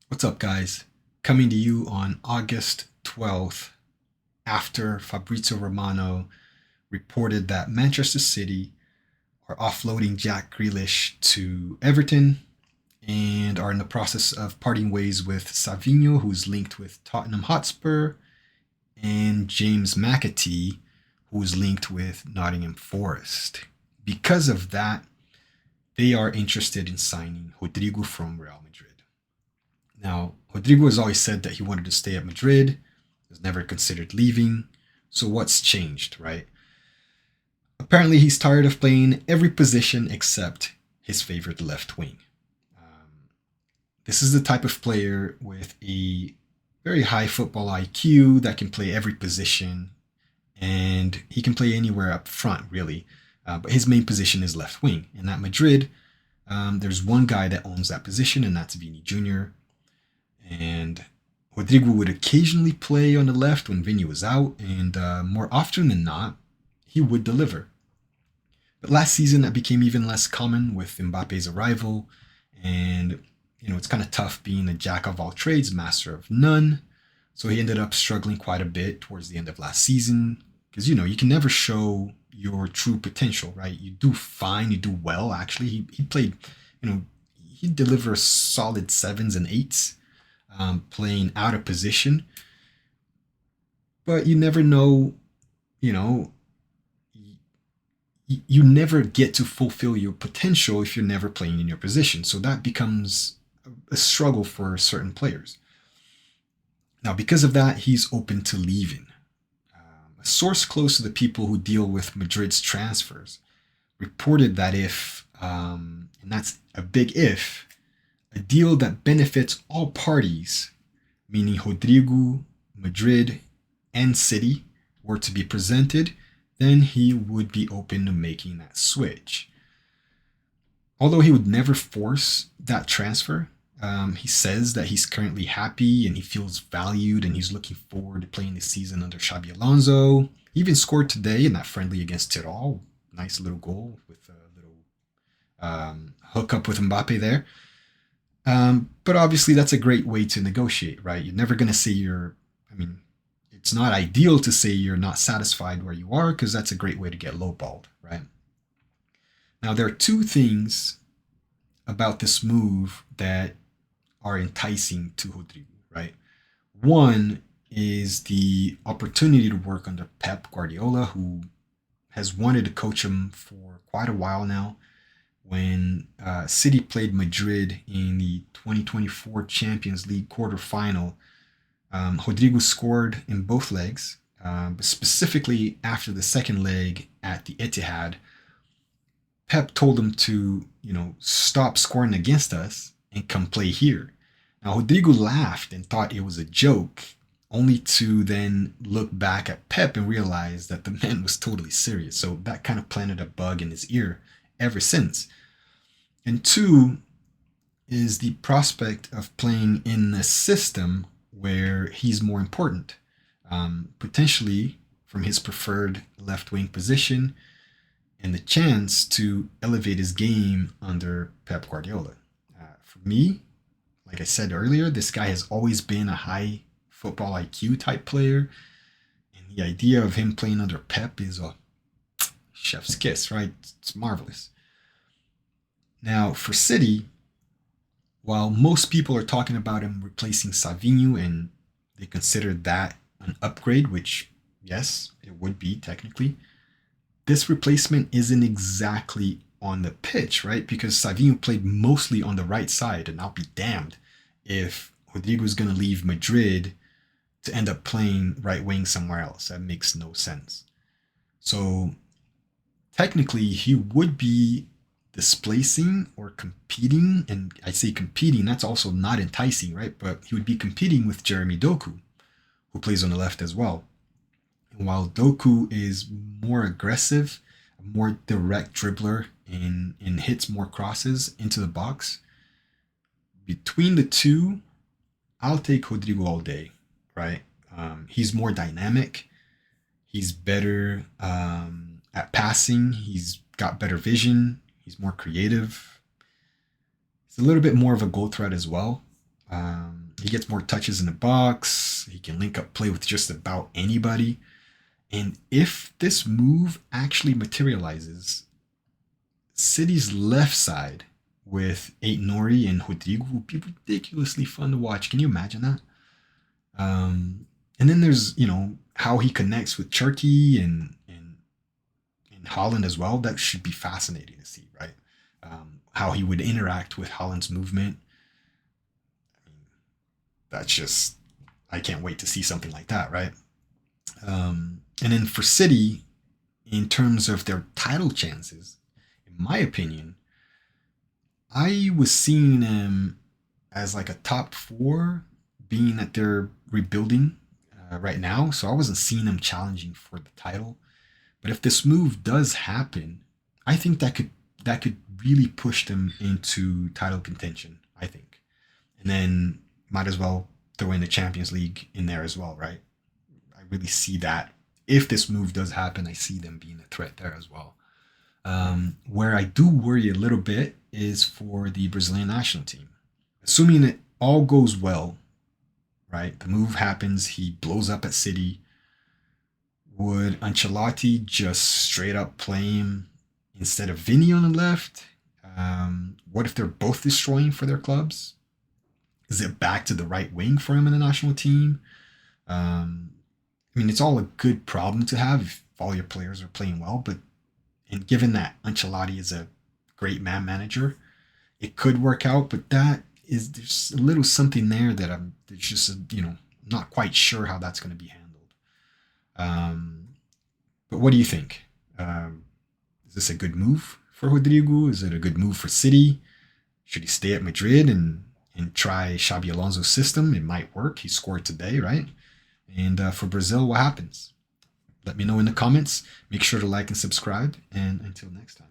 What's up, guys? Coming to you on August 12th, after Fabrizio Romano reported that Manchester City are offloading Jack Grealish to Everton and are in the process of parting ways with Savinho, who's linked with Tottenham Hotspur, and James McAtee, who's linked with Nottingham Forest. Because of that, they are interested in signing Rodrygo from Real Madrid. Now, Rodrigo has always said that he wanted to stay at Madrid, has never considered leaving. So what's changed, right? Apparently, he's tired of playing every position except his favorite left wing. Um, this is the type of player with a very high football IQ that can play every position, and he can play anywhere up front, really. But his main position is left wing. And at Madrid, there's one guy that owns that position, and that's Vini Jr. And Rodrigo would occasionally play on the left when Vini was out, and more often than not, he would deliver. But last season, that became even less common with Mbappe's arrival, and it's kind of tough being a jack of all trades, master of none. So he ended up struggling quite a bit towards the end of last season because you can never show your true potential, right? You do fine, you do well. Actually, he played, you know, he delivers solid sevens and eights, playing out of position. But you never know, you know, you never get to fulfill your potential if you're never playing in your position. So that becomes a struggle for certain players. Now, because of that, he's open to leaving. A source close to the people who deal with Madrid's transfers reported that if, and that's a big if, a deal that benefits all parties, meaning Rodrigo, Madrid, and City, were to be presented, then he would be open to making that switch. Although he would never force that transfer, he says that he's currently happy and he feels valued and he's looking forward to playing the season under Xabi Alonso. He even scored today in that friendly against Tirol. Nice little goal with a little hook up with Mbappe there. But obviously, that's a great way to negotiate, right? You're never going to say I mean, it's not ideal to say you're not satisfied where you are because that's a great way to get lowballed, right? Now, there are two things about this move that are enticing to Rodrigo, right? One is the opportunity to work under Pep Guardiola, who has wanted to coach him for quite a while now. When City played Madrid in the 2024 Champions League quarterfinal, Rodrigo scored in both legs, but specifically after the second leg at the Etihad, Pep told him to, stop scoring against us and come play here. Now, Rodrigo laughed and thought it was a joke, only to then look back at Pep and realize that the man was totally serious. So that kind of planted a bug in his ear ever since. And two is the prospect of playing in a system where he's more important, potentially from his preferred left wing position, and the chance to elevate his game under Pep Guardiola. For me, like I said earlier, this guy has always been a high football IQ type player, and the idea of him playing under Pep is a chef's kiss, right? It's marvelous. Now, for City, while most people are talking about him replacing Savinho and they consider that an upgrade, which, yes, it would be technically, this replacement isn't exactly on the pitch, right? Because Savinho played mostly on the right side, and I'll be damned if Rodrigo's going to leave Madrid to end up playing right wing somewhere else. That makes no sense. So technically, he would be displacing or competing, and I say competing, that's also not enticing, right? But he would be competing with Jeremy Doku, who plays on the left as well. And while Doku is more aggressive, a more direct dribbler, and hits more crosses into the box, between the two, I'll take Rodrigo all day, right? He's more dynamic. He's better at passing. He's got better vision. He's more creative. He's a little bit more of a goal threat as well. He gets more touches in the box. He can link up play with just about anybody. And if this move actually materializes, City's left side with Eight Nori and Rodrygo will be ridiculously fun to watch. Can you imagine that? And then there's, how he connects with Turkey and Holland as well. That should be fascinating to see, right? How he would interact with Holland's movement. That's just, I can't wait to see something like that, right? And then for City, in terms of their title chances, in my opinion, I was seeing them as like a top four, being that they're rebuilding right now. So I wasn't seeing them challenging for the title. But if this move does happen, I think that could really push them into title contention. I think, and then might as well throw in the Champions League in there as well, right? I really see that. If this move does happen, I see them being a threat there as well. Where I do worry a little bit is for the Brazilian national team. Assuming it all goes well, right? The move happens, he blows up at City. Would Ancelotti just straight up play him instead of Vinny on the left? What if they're both destroying for their clubs? Is it back to the right wing for him in the national team? I mean, it's all a good problem to have if all your players are playing well, but and given that Ancelotti is a great man manager, it could work out. But there's a little something there that I'm there's just not quite sure how that's going to be handled. Um, but what do you think? Is this a good move for Rodrigo? Is it a good move for City? Should he stay at Madrid and try Xabi Alonso's system? It might work. He scored today, right? And for Brazil, what happens? Let me know in the comments. Make sure to like and subscribe. And until next time.